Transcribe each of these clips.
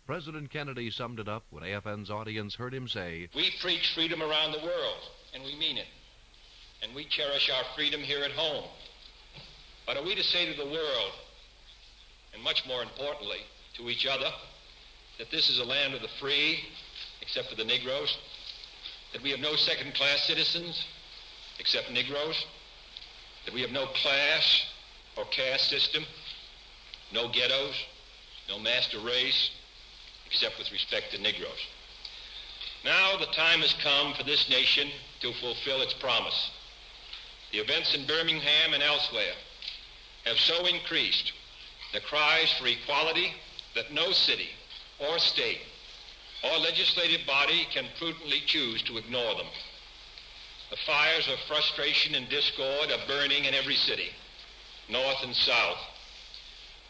President Kennedy summed it up when AFN's audience heard him say, "We preach freedom around the world, and we mean it. And we cherish our freedom here at home. But are we to say to the world, and much more importantly, to each other, that this is a land of the free, except for the Negroes? That we have no second-class citizens, except Negroes? That we have no class or caste system, no ghettos, no master race, except with respect to Negroes? Now the time has come for this nation to fulfill its promise. The events in Birmingham and elsewhere have so increased the cries for equality that no city or state or legislative body can prudently choose to ignore them. The fires of frustration and discord are burning in every city, north and south.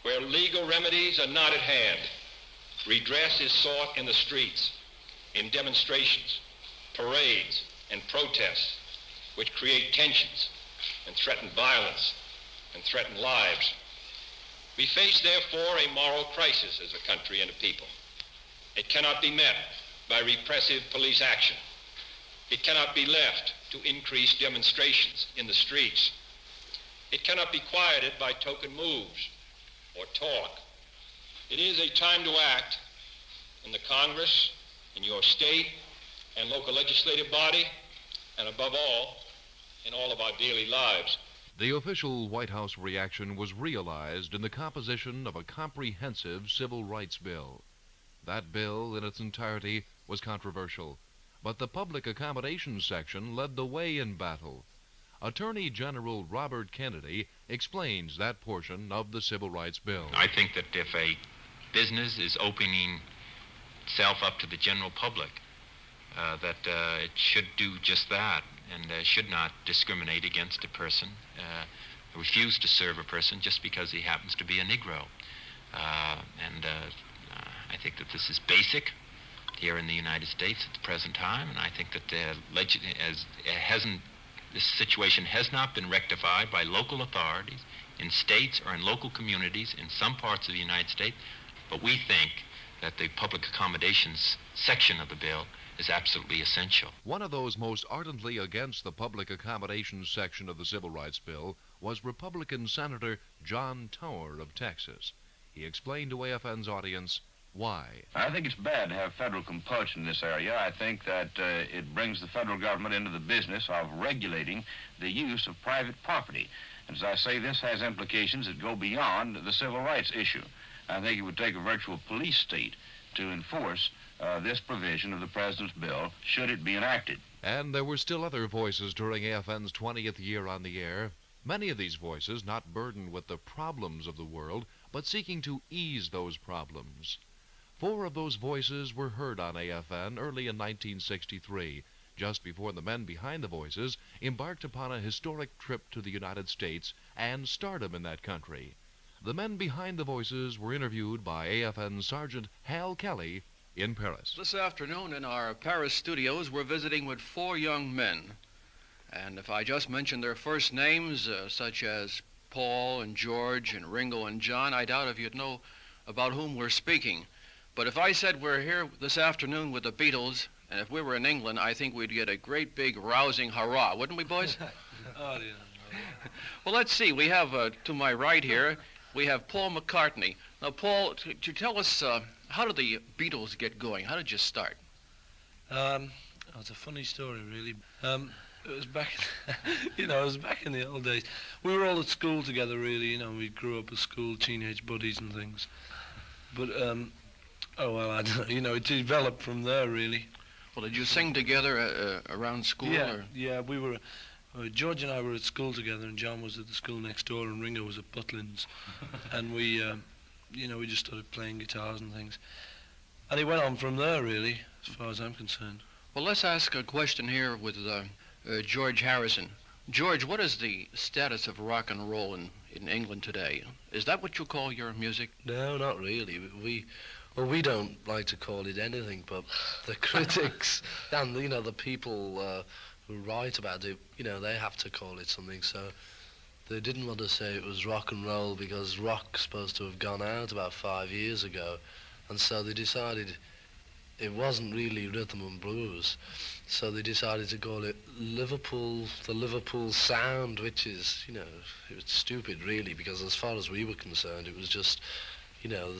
Where legal remedies are not at hand, redress is sought in the streets, in demonstrations, parades, and protests, which create tensions and threaten violence and threaten lives. We face, therefore, a moral crisis as a country and a people. It cannot be met by repressive police action. It cannot be left to increase demonstrations in the streets. It cannot be quieted by token moves or talk. It is a time to act in the Congress, in your state and local legislative body, and above all, in all of our daily lives. The official White House reaction was realized in the composition of a comprehensive civil rights bill. That bill, in its entirety, was controversial, but the public accommodations section led the way in battle. Attorney General Robert Kennedy explains that portion of the civil rights bill. I think that if a business is opening itself up to the general public, that it should do just that, and should not discriminate against a person, refuse to serve a person just because he happens to be a Negro. I think that this is basic here in the United States at the present time, and I think that this situation has not been rectified by local authorities in states or in local communities in some parts of the United States, but we think that the public accommodations section of the bill is absolutely essential. One of those most ardently against the public accommodations section of the Civil Rights Bill was Republican Senator John Tower of Texas. He explained to AFN's audience why. I think it's bad to have federal compulsion in this area. I think that it brings the federal government into the business of regulating the use of private property. And as I say, this has implications that go beyond the civil rights issue. I think it would take a virtual police state to enforce this provision of the President's bill, should it be enacted. And there were still other voices during AFN's 20th year on the air. Many of these voices not burdened with the problems of the world, but seeking to ease those problems. 4 of those voices were heard on AFN early in 1963, just before the men behind the voices embarked upon a historic trip to the United States and stardom in that country. The men behind the voices were interviewed by AFN Sergeant Hal Kelly in Paris. This afternoon in our Paris studios, we're visiting with 4 young men. And if I just mention their first names, such as Paul and George and Ringo and John, I doubt if you'd know about whom we're speaking. But if I said we're here this afternoon with the Beatles, and if we were in England, I think we'd get a great big rousing hurrah, wouldn't we, boys? Oh, yeah. Well, let's see. We have, to my right here, we have Paul McCartney. Now, Paul, to tell us, how did the Beatles get going? How did you start? It's a funny story, really. It was back, it was back in the old days. We were all at school together, really. We grew up at school, teenage buddies and things. But, I don't know. It developed from there, really. Well, did you sing together around school? Yeah, we were. George and I were at school together, and John was at the school next door, and Ringo was at Butlins. And we just started playing guitars and things. And it went on from there, really, as far as I'm concerned. Well, let's ask a question here with George Harrison. George, what is the status of rock and roll in England today? Is that what you call your music? No, not really. We don't like to call it anything, but the critics and, the people who write about it, they have to call it something. So they didn't want to say it was rock and roll because rock's supposed to have gone out about 5 years ago. and so they decided it wasn't really rhythm and blues, so they decided to call it Liverpool, the Liverpool sound, which is, you know, it was stupid really, because as far as we were concerned, it was just, you know,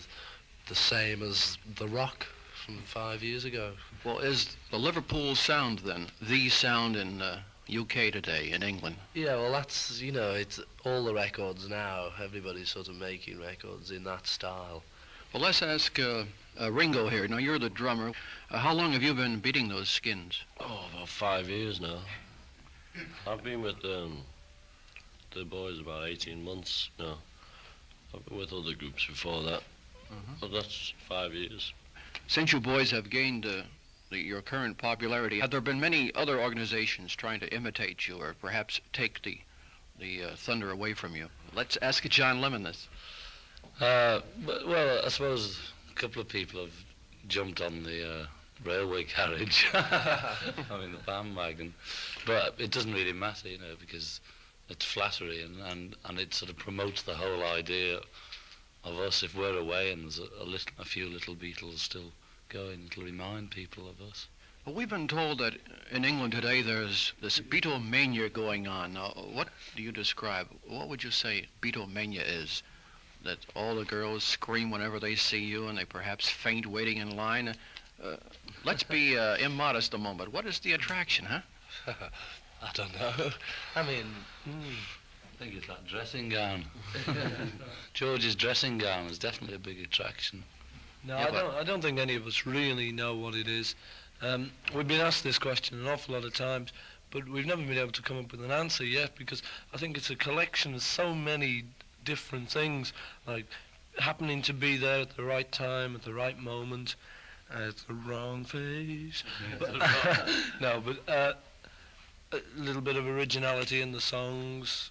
the same as the rock from 5 years ago. Well, is the Liverpool sound then the sound in UK today, in England? Yeah, well, that's, you know, it's all the records now. Everybody's sort of making records in that style. Well, let's ask Ringo here. Now, you're the drummer. How long have you been beating those skins? Oh, about 5 years now. I've been with the boys about 18 months now. I've been with other groups before that. But that's 5 years. Since you boys have gained your current popularity, have there been many other organizations trying to imitate you or perhaps take the thunder away from you? Let's ask John Lemon this. Well, I suppose a couple of people have jumped on the railway carriage. I mean, the bandwagon. But it doesn't really matter, you know, because it's flattery and it sort of promotes the whole idea of us. If we're away and there's a few little Beatles still going, it'll remind people of us. Well, we've been told that in England today there's this Beatlemania going on. Now, what do you describe? What would you say Beatlemania is? That all the girls scream whenever they see you and they perhaps faint waiting in line? Let's be immodest a moment. What is the attraction, huh? I don't know. I mean... I think it's that dressing gown. George's dressing gown is definitely a big attraction. No, Yeah, I don't think any of us really know what it is. We've been asked this question an awful lot of times, but we've never been able to come up with an answer yet, because I think it's a collection of so many different things, like happening to be there at the right time, at the right moment, at the wrong place. No, but a little bit of originality in the songs,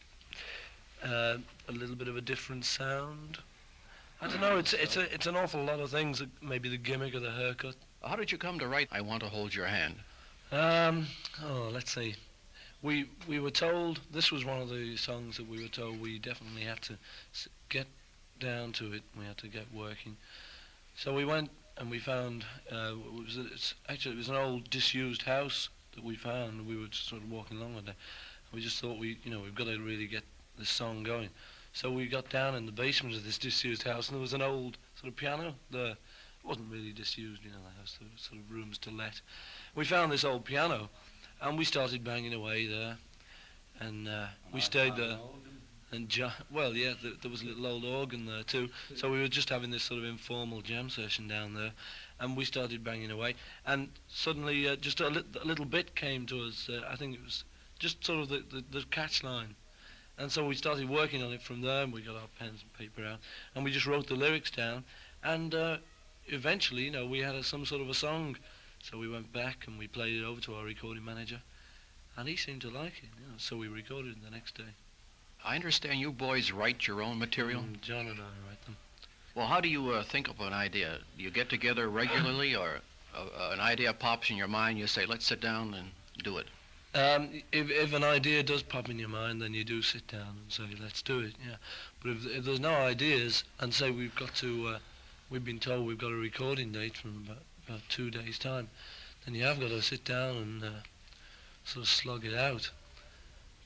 a little bit of a different sound. I don't know, it's an awful lot of things, maybe the gimmick of the haircut. How did you come to write I Want to Hold Your Hand? Let's see. We were told, this was one of the songs that we were told we definitely had to get down to it, we had to get working. So we went and we found, it was an old disused house that we found. We were just sort of walking along one day. We just thought we've got to really get this song going. So we got down in the basement of this disused house, and there was an old sort of piano there. It wasn't really disused, the house, there were sort of rooms to let. We found this old piano, and we started banging away there, and we stayed there. And there was a little old organ there too. So we were just having this sort of informal jam session down there, and we started banging away. And suddenly, just a little bit came to us. I think it was just sort of the catch line. And so we started working on it from there, and we got our pens and paper out, and we just wrote the lyrics down, and eventually, we had some sort of a song. So we went back and we played it over to our recording manager, and he seemed to like it, so we recorded it the next day. I understand you boys write your own material? John and I write them. Well, how do you think of an idea? Do you get together regularly, or an idea pops in your mind, you say, let's sit down and do it? If an idea does pop in your mind, then you do sit down and say, let's do it, yeah. But if there's no ideas, and say we've been told we've got a recording date from about 2 days' time, then you have got to sit down and sort of slug it out.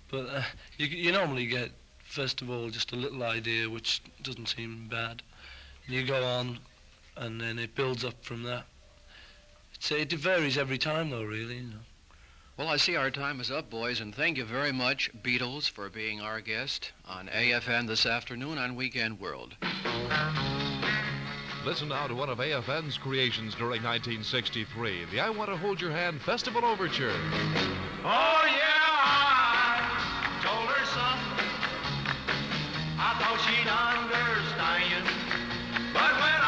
But you normally get, first of all, just a little idea which doesn't seem bad. You go on, and then it builds up from that. It varies every time, though, really, Well, I see our time is up, boys, and thank you very much, Beatles, for being our guest on AFN this afternoon on Weekend World. Listen now to one of AFN's creations during 1963, the I Want to Hold Your Hand Festival Overture. Oh, yeah, I told her something. I thought she'd understand. But when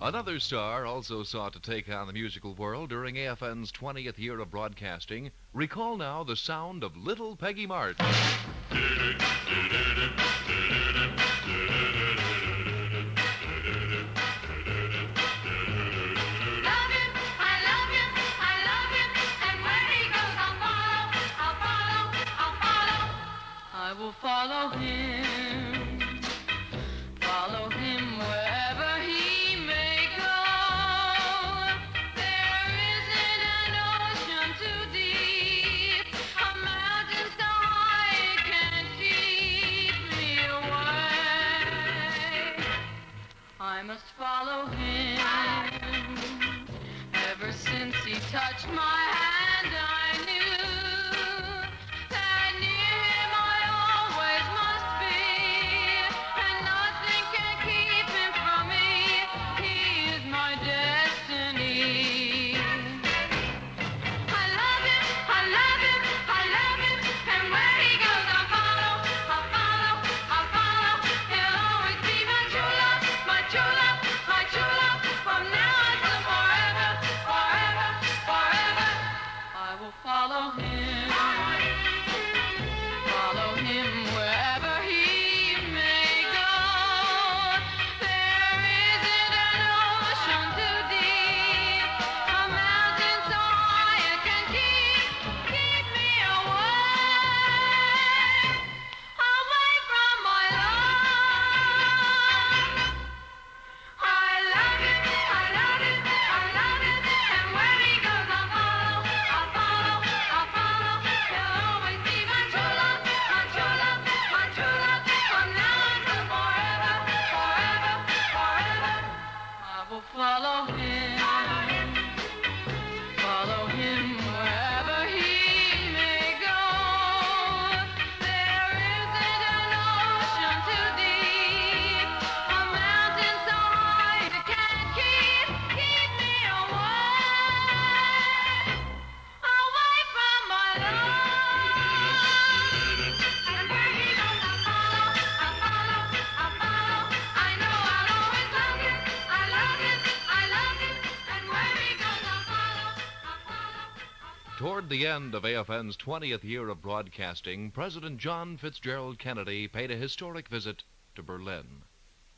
Another star also sought to take on the musical world during AFN's 20th year of broadcasting. Recall now the sound of Little Peggy March. will follow him wherever he may go. There isn't an ocean too deep, a mountain so high it can't keep me away. I must follow him. Ever since he touched my hand, I knew that near him I always must be, and nothing can keep him from me. He is my destiny. I love him, I love him, I love him, and where he goes I follow, I follow, I follow. He'll always be my true love, my true love, my true love, from now until forever, forever, forever. I will follow him wherever he may go. There isn't an ocean too deep, a mountain so high it can keep me away from my love. I love him, I love him, I love him, and where he goes I follow, I follow, I follow. He'll always be my true love, my true love, my true love, from now until forever, forever, forever. I will follow him wherever he may go. There isn't an ocean too deep, a mountain so high it can't keep me away from my love. And where he goes I follow, I follow, I follow. I know I'll always love him, I love him, I love him, and where he goes I follow, I follow. Toward the end of AFN's 20th year of broadcasting, President John Fitzgerald Kennedy paid a historic visit to Berlin.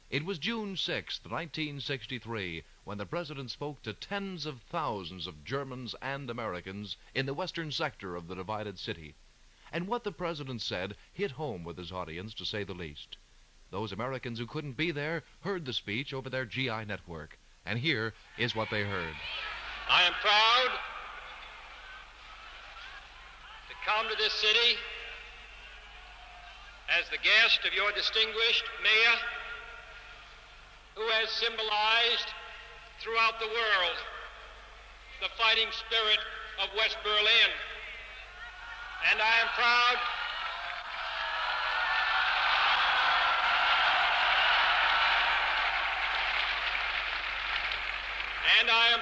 It was June 6, 1963, when the president spoke to tens of thousands of Germans and Americans in the western sector of the divided city. And what the president said hit home with his audience, to say the least. Those Americans who couldn't be there heard the speech over their GI network. And here is what they heard. I am proud to come to this city as the guest of your distinguished mayor, who has symbolized throughout the world the fighting spirit of West Berlin. And I am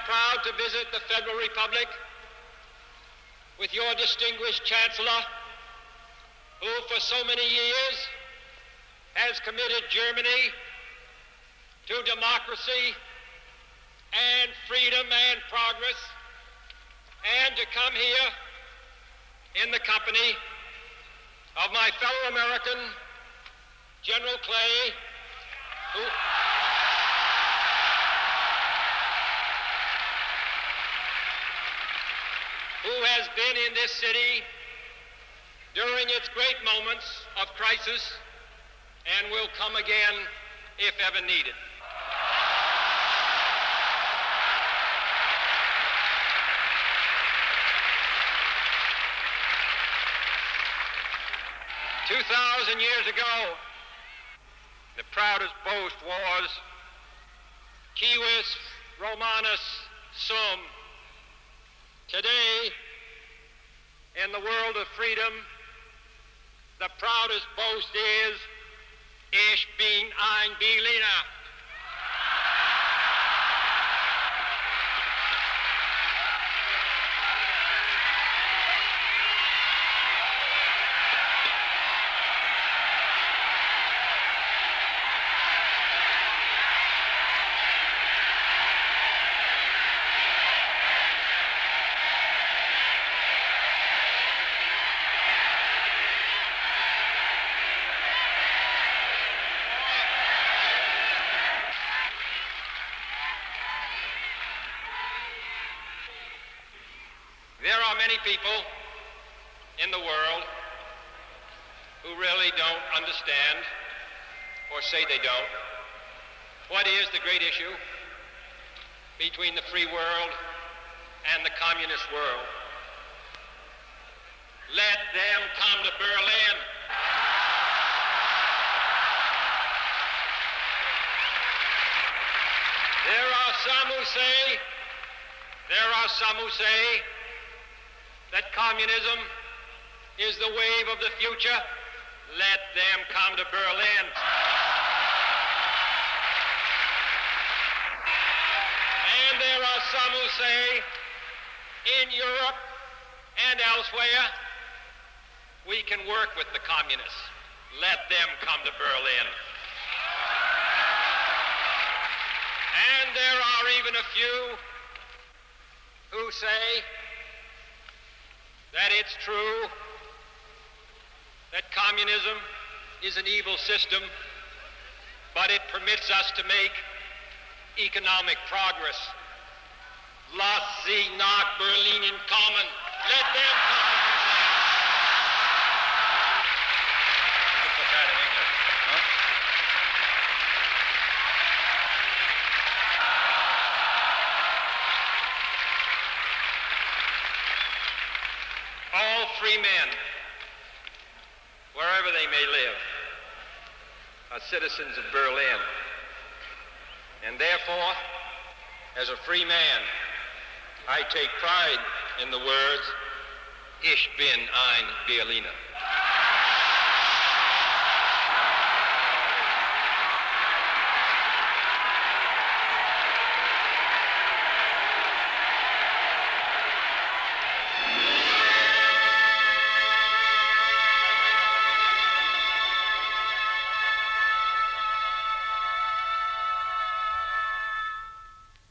proud to visit the Federal Republic with your distinguished Chancellor, who for so many years has committed Germany to democracy and freedom and progress, and to come here in the company of my fellow American, General Clay, who has been in this city during its great moments of crisis and will come again if ever needed. "2,000 years ago, the proudest boast was, Civis Romanus sum. Today, in the world of freedom, the proudest boast is, Ich bin ein Berliner. There are many people in the world who really don't understand, or say they don't, what is the great issue between the free world and the communist world. Let them come to Berlin. There are some who say that communism is the wave of the future. Let them come to Berlin. And there are some who say in Europe and elsewhere we can work with the communists. Let them come to Berlin. And there are even a few who say that it's true that communism is an evil system, but it permits us to make economic progress. Lass sie nach Berlin kommen. Let them come. You can put that in English. Huh? All free men, wherever they may live, are citizens of Berlin. And therefore, as a free man, I take pride in the words, Ich bin ein Berliner.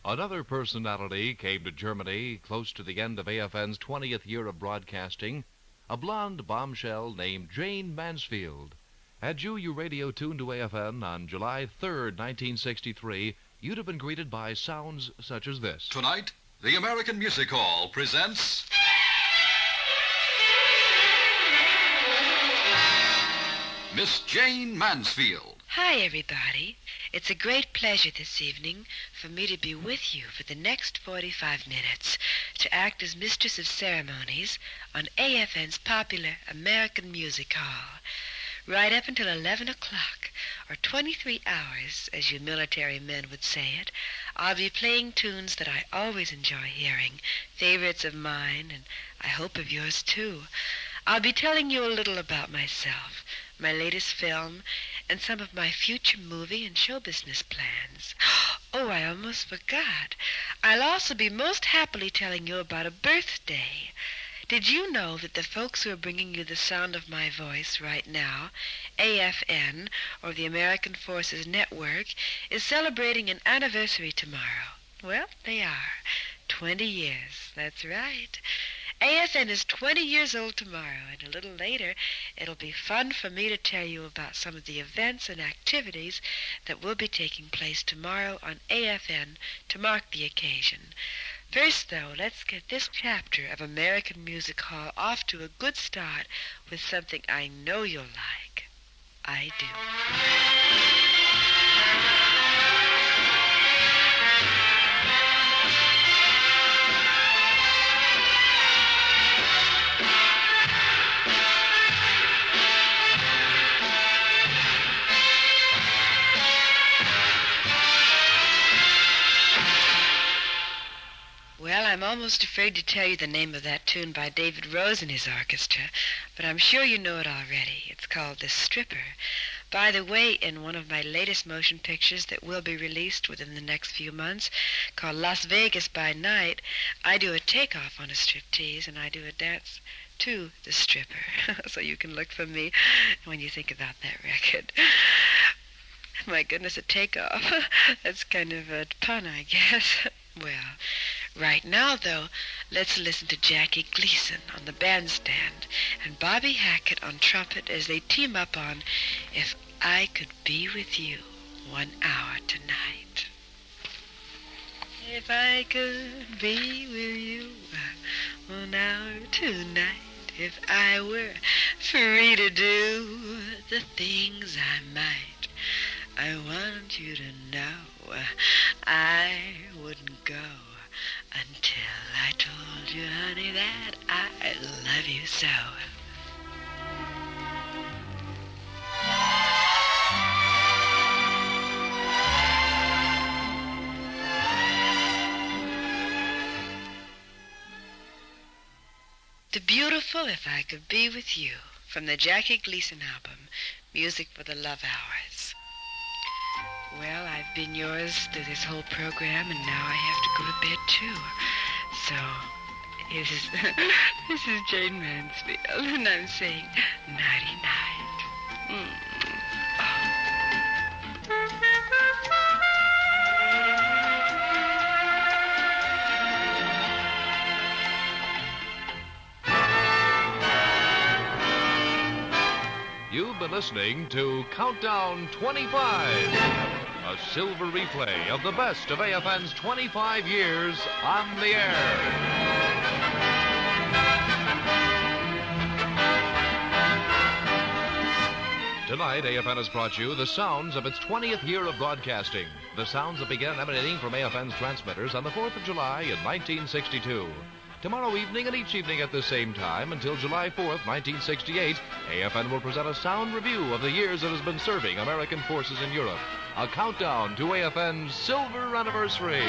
Another personality came to Germany close to the end of AFN's 20th year of broadcasting, a blonde bombshell named Jane Mansfield. Had you radio tuned to AFN on July 3rd, 1963, you'd have been greeted by sounds such as this. Tonight, the American Music Hall presents Miss Jane Mansfield. Hi, everybody. It's a great pleasure this evening for me to be with you for the next 45 minutes to act as Mistress of Ceremonies on AFN's popular American Music Hall. Right up until 11 o'clock, or 23 hours, as you military men would say it, I'll be playing tunes that I always enjoy hearing, favorites of mine, and I hope of yours too. I'll be telling you a little about myself, my latest film, and some of my future movie and show business plans. Oh, I almost forgot. I'll also be most happily telling you about a birthday. Did you know that the folks who are bringing you the sound of my voice right now, AFN, or the American Forces Network, is celebrating an anniversary tomorrow? Well, they are. 20 years. That's right. AFN is 20 years old tomorrow, and a little later it'll be fun for me to tell you about some of the events and activities that will be taking place tomorrow on AFN to mark the occasion. First, though, let's get this chapter of American Music Hall off to a good start with something I know you'll like. I do. Well, I'm almost afraid to tell you the name of that tune by David Rose and his orchestra, but I'm sure you know it already. It's called The Stripper. By the way, in one of my latest motion pictures that will be released within the next few months, called Las Vegas by Night, I do a takeoff on a striptease, and I do a dance to The Stripper. So you can look for me when you think about that record. My goodness, a takeoff. That's kind of a pun, I guess. Well, right now, though, let's listen to Jackie Gleason on the bandstand and Bobby Hackett on trumpet as they team up on If I Could Be With You 1 hour tonight. If I could be with you 1 hour tonight. if I were free to do the things I might. I want you to know I wouldn't go until I told you, honey, that I love you so. The beautiful If I Could Be With You, from the Jackie Gleason album, Music for the Love Hours. Well, I've been yours through this whole program, and now I have to go to bed, too. So, this is Jane Mansfield, and I'm saying nighty-night. You've been listening to Countdown 25, a silver replay of the best of AFN's 25 years on the air. Tonight, AFN has brought you the sounds of its 20th year of broadcasting. The sounds that began emanating from AFN's transmitters on the 4th of July in 1962. Tomorrow evening and each evening at the same time until July 4th, 1968, AFN will present a sound review of the years it has been serving American forces in Europe. A countdown to AFN's silver anniversary.